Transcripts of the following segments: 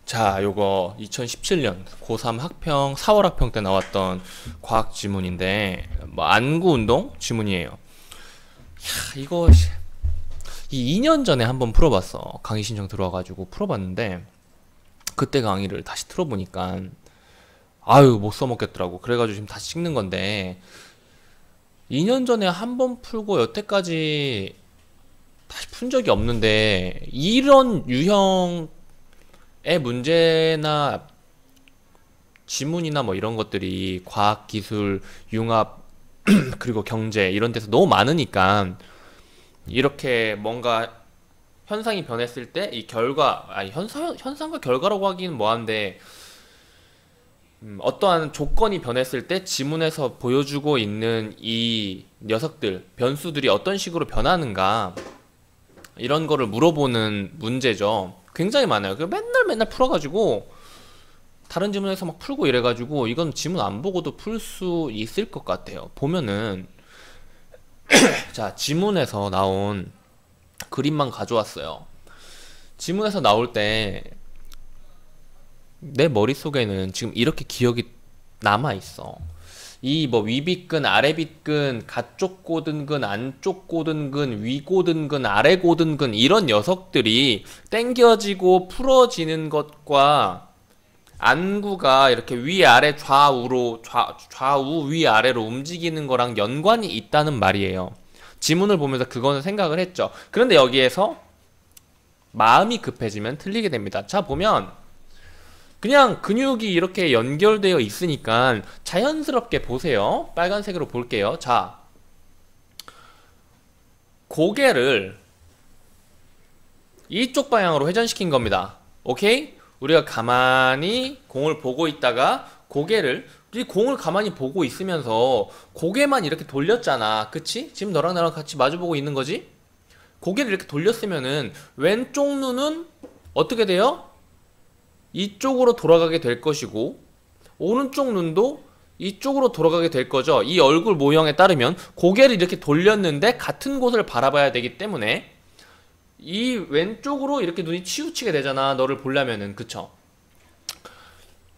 자, 요거 2017년 고3 학평 4월 학평 때 나왔던 과학 지문인데 뭐 안구 운동 지문이에요. 이거 이 2년 전에 한번 풀어봤어. 강의 신청 들어와가지고 풀어봤는데 그때 강의를 다시 틀어보니까 아유 못 써먹겠더라고. 그래가지고 지금 다시 찍는 건데 2년 전에 한번 풀고 여태까지 다시 푼 적이 없는데 이런 유형의 문제나 지문이나 뭐 이런 것들이 과학, 기술, 융합 그리고 경제 이런 데서 너무 많으니까 이렇게 뭔가 현상이 변했을 때 이 결과 아니 현상과 결과라고 하기는 뭐한데 어떠한 조건이 변했을 때 지문에서 보여주고 있는 이 녀석들 변수들이 어떤 식으로 변하는가 이런 거를 물어보는 문제죠. 굉장히 많아요. 맨날 풀어가지고 다른 지문에서 막 풀고 이래가지고 이건 지문 안 보고도 풀 수 있을 것 같아요. 보면은 자, 지문에서 나온 그림만 가져왔어요. 지문에서 나올 때 내 머릿속에는 지금 이렇게 기억이 남아있어. 이 뭐 위빗근, 아래빗근, 가쪽 고등근, 안쪽 고등근, 위 고등근, 아래 고등근 이런 녀석들이 당겨지고 풀어지는 것과 안구가 이렇게 위아래 좌우로 좌우 위아래로 움직이는 거랑 연관이 있다는 말이에요. 지문을 보면서 그거는 생각을 했죠. 그런데 여기에서 마음이 급해지면 틀리게 됩니다. 자, 보면 그냥 근육이 이렇게 연결되어 있으니까 자연스럽게 보세요. 빨간색으로 볼게요. 자, 고개를 이쪽 방향으로 회전시킨 겁니다. 오케이? 우리가 가만히 공을 보고 있다가 고개를 이 공을 가만히 보고 있으면서 고개만 이렇게 돌렸잖아. 그치? 지금 너랑 나랑 같이 마주보고 있는 거지? 고개를 이렇게 돌렸으면은 왼쪽 눈은 어떻게 돼요? 이쪽으로 돌아가게 될 것이고 오른쪽 눈도 이쪽으로 돌아가게 될 거죠. 이 얼굴 모형에 따르면 고개를 이렇게 돌렸는데 같은 곳을 바라봐야 되기 때문에 이 왼쪽으로 이렇게 눈이 치우치게 되잖아. 너를 보려면은. 그쵸?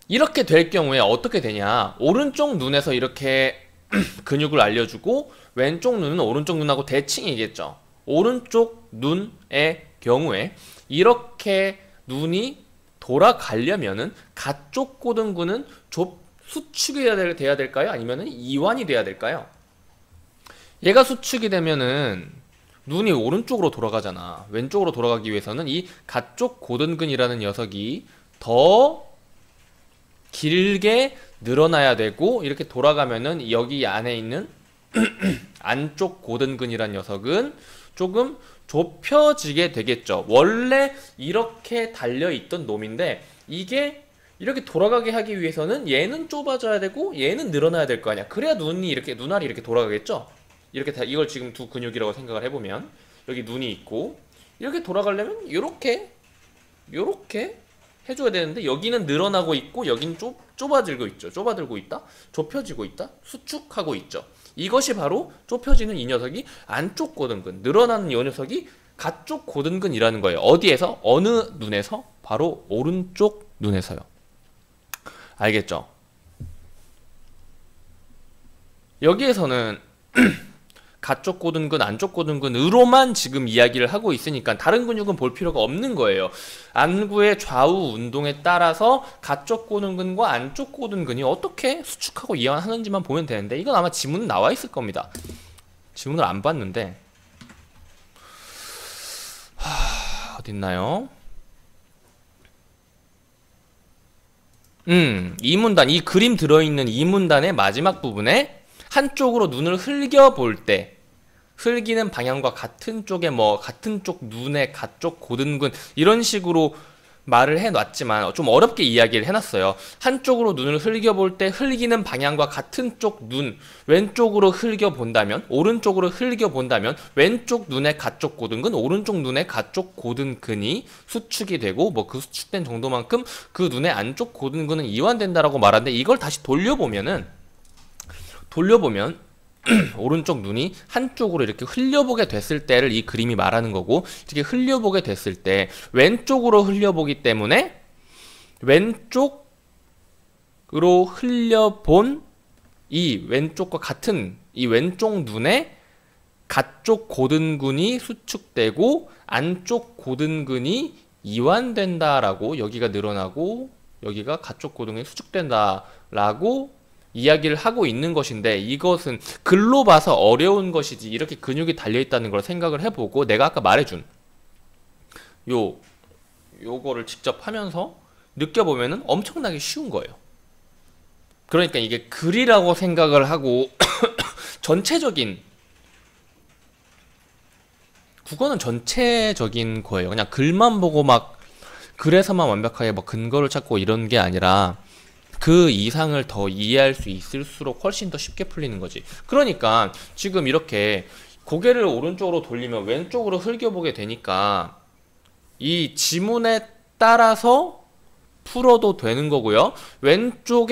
이렇게 될 경우에 어떻게 되냐, 오른쪽 눈에서 이렇게 근육을 알려주고 왼쪽 눈은 오른쪽 눈하고 대칭이겠죠. 오른쪽 눈의 경우에 이렇게 눈이 돌아가려면은 가쪽 고등근은 수축이 돼야 될까요? 아니면은 이완이 돼야 될까요? 얘가 수축이 되면은 눈이 오른쪽으로 돌아가잖아. 왼쪽으로 돌아가기 위해서는 이 가쪽 고등근이라는 녀석이 더 길게 늘어나야 되고 이렇게 돌아가면은 여기 안에 있는 안쪽 고등근이라는 녀석은 조금 좁혀지게 되겠죠. 원래 이렇게 달려있던 놈인데 이게 이렇게 돌아가게 하기 위해서는 얘는 좁아져야 되고 얘는 늘어나야 될 거 아니야. 그래야 눈알이 이렇게 돌아가겠죠. 이렇게 이걸 지금 두 근육이라고 생각을 해보면 여기 눈이 있고 이렇게 돌아가려면 이렇게 해줘야 되는데 여기는 늘어나고 있고 여기는 좁아들고 있죠. 좁아들고 있다, 좁혀지고 있다, 수축하고 있죠. 이것이 바로 좁혀지는 이 녀석이 안쪽 고등근, 늘어나는 이 녀석이 가쪽 고등근이라는 거예요. 어디에서? 어느 눈에서? 바로 오른쪽 눈에서요. 알겠죠? 여기에서는 가쪽 고등근, 안쪽 고등근으로만 지금 이야기를 하고 있으니까 다른 근육은 볼 필요가 없는 거예요. 안구의 좌우 운동에 따라서 가쪽 고등근과 안쪽 고등근이 어떻게 수축하고 이완하는지만 보면 되는데 이건 아마 지문은 나와 있을 겁니다. 지문을 안 봤는데 어딨나요? 이 문단, 이 그림 들어있는 이 문단의 마지막 부분에 한쪽으로 눈을 흘겨볼 때 흘기는 방향과 같은 쪽에 같은 쪽 눈의 가쪽 고등근 이런 식으로 말을 해놨지만 좀 어렵게 이야기를 해놨어요. 한쪽으로 눈을 흘겨볼 때 흘기는 방향과 같은 쪽 눈, 왼쪽으로 흘겨본다면, 오른쪽으로 흘겨본다면 왼쪽 눈의 가쪽 고등근, 오른쪽 눈의 가쪽 고등근이 수축이 되고 그 수축된 정도만큼 그 눈의 안쪽 고등근은 이완된다라고 말하는데 이걸 다시 돌려보면 오른쪽 눈이 한쪽으로 이렇게 흘려보게 됐을 때를 이 그림이 말하는 거고, 이렇게 흘려보게 됐을 때 왼쪽으로 흘려보기 때문에 왼쪽으로 흘려본 이 왼쪽과 같은 이 왼쪽 눈에 가쪽 고등근이 수축되고 안쪽 고등근이 이완된다라고, 여기가 늘어나고 여기가 가쪽 고등근이 수축된다라고 이야기를 하고 있는 것인데, 이것은 글로 봐서 어려운 것이지 이렇게 근육이 달려있다는 걸 생각을 해보고, 내가 아까 말해준 요거를 직접 하면서 느껴보면은 엄청나게 쉬운 거예요. 그러니까 이게 글이라고 생각을 하고 전체적인, 국어는 전체적인 거예요. 그냥 글만 보고 막 글에서만 완벽하게 뭐 근거를 찾고 이런 게 아니라 그 이상을 더 이해할 수 있을수록 훨씬 더 쉽게 풀리는 거지. 그러니까 지금 이렇게 고개를 오른쪽으로 돌리면 왼쪽으로 흘겨보게 되니까 이 지문에 따라서 풀어도 되는 거고요. 왼쪽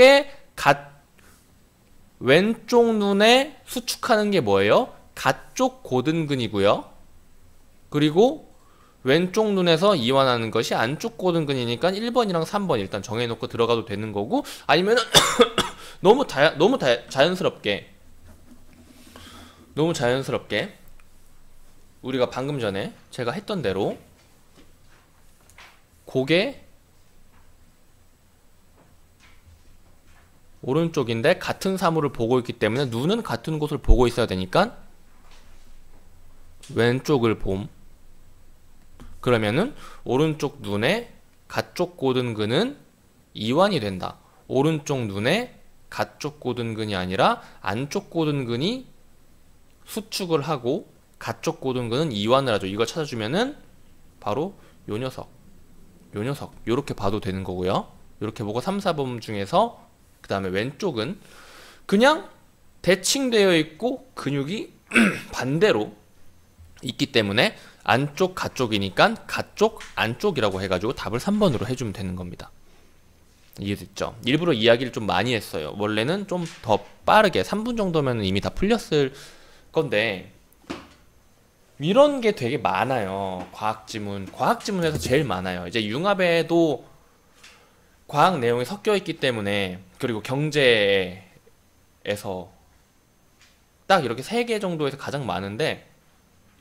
눈에 수축하는 게 뭐예요? 가쪽 고등근이고요. 그리고 왼쪽 눈에서 이완하는 것이 안쪽 고등근이니까 1번이랑 3번 일단 정해놓고 들어가도 되는 거고, 아니면 너무 자연스럽게 우리가 방금 전에 제가 했던 대로 고개 오른쪽인데 같은 사물을 보고 있기 때문에 눈은 같은 곳을 보고 있어야 되니까 왼쪽을 봄. 그러면은 오른쪽 눈에 가쪽 고등근은 이완이 된다. 오른쪽 눈에 가쪽 고등근이 아니라 안쪽 고등근이 수축을 하고 가쪽 고등근은 이완을 하죠. 이걸 찾아주면은 바로 요 녀석 요렇게 봐도 되는 거고요. 요렇게 보고 3, 4번 중에서 그 다음에 왼쪽은 그냥 대칭되어 있고 근육이 반대로 있기 때문에 안쪽 가쪽이니까 가쪽 안쪽이라고 해가지고 답을 3번으로 해주면 되는 겁니다. 이해됐죠? 일부러 이야기를 좀 많이 했어요. 원래는 좀 더 빠르게 3분 정도면 이미 다 풀렸을 건데 이런 게 되게 많아요. 과학지문에서 제일 많아요. 이제 융합에도 과학 내용이 섞여 있기 때문에, 그리고 경제에서 딱 이렇게 3개 정도에서 가장 많은데,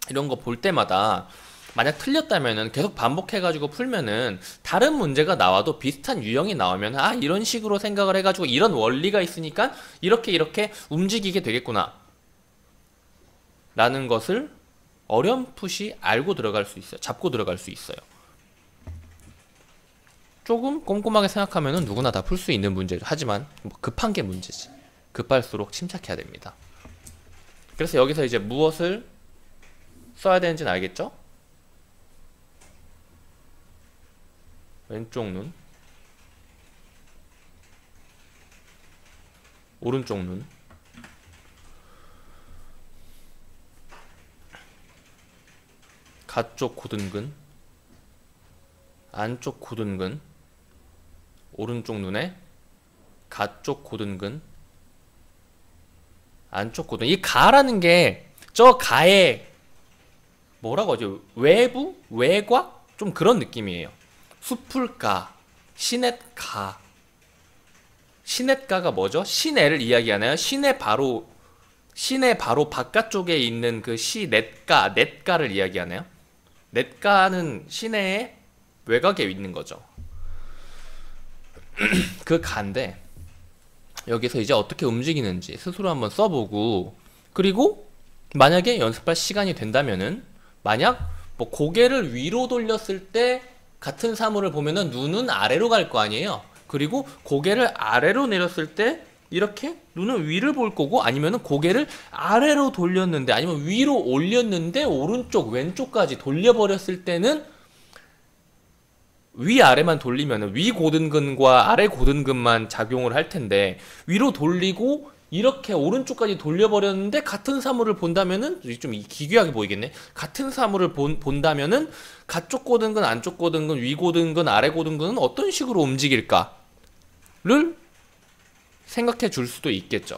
이런 거 볼 때마다 만약 틀렸다면은 계속 반복해가지고 풀면은 다른 문제가 나와도 비슷한 유형이 나오면 아 이런 식으로 생각을 해가지고 이런 원리가 있으니까 이렇게 움직이게 되겠구나 라는 것을 어렴풋이 알고 들어갈 수 있어요. 잡고 들어갈 수 있어요. 조금 꼼꼼하게 생각하면은 누구나 다 풀 수 있는 문제죠. 하지만 뭐 급한 게 문제지. 급할수록 침착해야 됩니다. 그래서 여기서 이제 무엇을 써야 되는지는 알겠죠? 왼쪽 눈, 오른쪽 눈, 가쪽 고등근, 안쪽 고등근, 오른쪽 눈에 가쪽 고등근, 안쪽 고등. 이 가라는 게 저 가의 뭐라고 하죠? 외부? 외곽? 좀 그런 느낌이에요. 숲풀가, 시냇가. 시냇가가 뭐죠? 시내를 이야기하나요? 시내 바로 바깥쪽에 있는 그 냇가를 이야기하나요? 냇가는 시내의 외곽에 있는 거죠. 그 가인데 여기서 이제 어떻게 움직이는지 스스로 한번 써보고, 그리고 만약에 연습할 시간이 된다면은, 만약 뭐 고개를 위로 돌렸을 때 같은 사물을 보면은 눈은 아래로 갈 거 아니에요. 그리고 고개를 아래로 내렸을 때 이렇게 눈은 위를 볼 거고, 아니면은 고개를 아래로 돌렸는데 아니면 위로 올렸는데 오른쪽 왼쪽까지 돌려버렸을 때는 위아래만 돌리면은 위 고등근과 아래 고등근만 작용을 할 텐데, 위로 돌리고 이렇게 오른쪽까지 돌려버렸는데 같은 사물을 본다면은, 좀 기괴하게 보이겠네. 같은 사물을 본다면은 가쪽 고등근, 안쪽 고등근, 위 고등근, 아래 고등근은 어떤 식으로 움직일까를 생각해 줄 수도 있겠죠.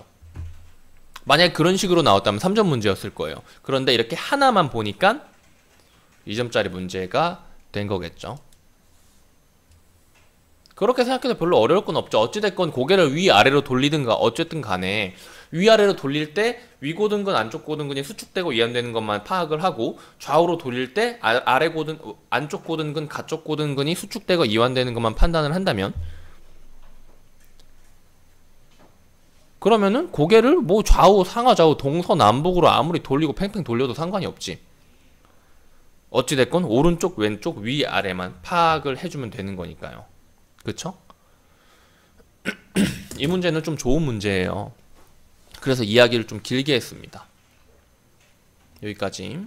만약에 그런 식으로 나왔다면 3점 문제였을 거예요. 그런데 이렇게 하나만 보니까 2점짜리 문제가 된 거겠죠. 그렇게 생각해도 별로 어려울 건 없죠. 어찌됐건 고개를 위아래로 돌리든가 어쨌든 간에 위아래로 돌릴 때 위고등근 안쪽 고등근이 수축되고 이완되는 것만 파악을 하고 좌우로 돌릴 때 아래 고등 안쪽 고등근 가쪽 고등근이 수축되고 이완되는 것만 판단을 한다면 그러면은 고개를 뭐 좌우 상하좌우 동서남북으로 아무리 돌리고 팽팽 돌려도 상관이 없지. 어찌됐건 오른쪽 왼쪽 위아래만 파악을 해주면 되는 거니까요. 그쵸? 이 문제는 좀 좋은 문제예요. 그래서 이야기를 좀 길게 했습니다. 여기까지.